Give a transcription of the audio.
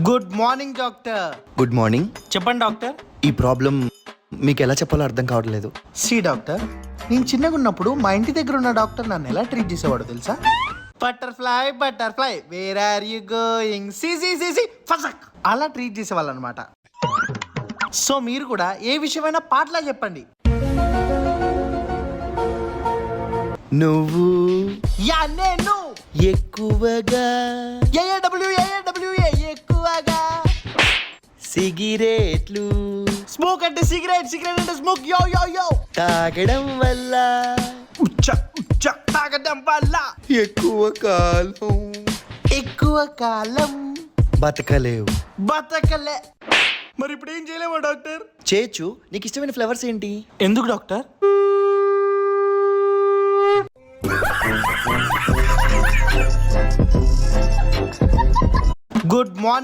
Good morning doctor. Good morning. చెప్పండి doctor. ఈ problem మీకు ఎలా చెప్పాలో అర్థం కావట్లేదు. సి డాక్టర్, నేను చిన్నగా ఉన్నప్పుడు మా ఇంటి దగ్గర ఉన్న డాక్టర్ నన్ను ఎలా ట్రీట్ చేసేవాడు తెలుసా? Butterfly butterfly where are you going, సి సి సి సి ఫసక్ అలా ట్రీట్ చేసేవాళ్ళు అనమాట. సో మీరు కూడా ఏ విషయమైనా పాటలా చెప్పండి. నువ్వు యా నేను ఎక్కువగా ఏఏడబ్ల్యూఏ ఎక్కువగా సిగరెట్లు స్మోక్ అంటే సిగరెట్, సిగరెట్ అంటే స్మోక్, యో యో యో తాగడం వల్ల ఉచ్చ ఉచ్చ తాగడం వల్ల ఎక్కువ కాలం బతకలేవు. బతకలే. మరి ఇప్పుడు ఏం చేయలేమా డాక్టర్? చేచు, నీకు ఇష్టమైన ఫ్లవర్స్ ఏంటి? ఎందుకు డాక్టర్? Good morning.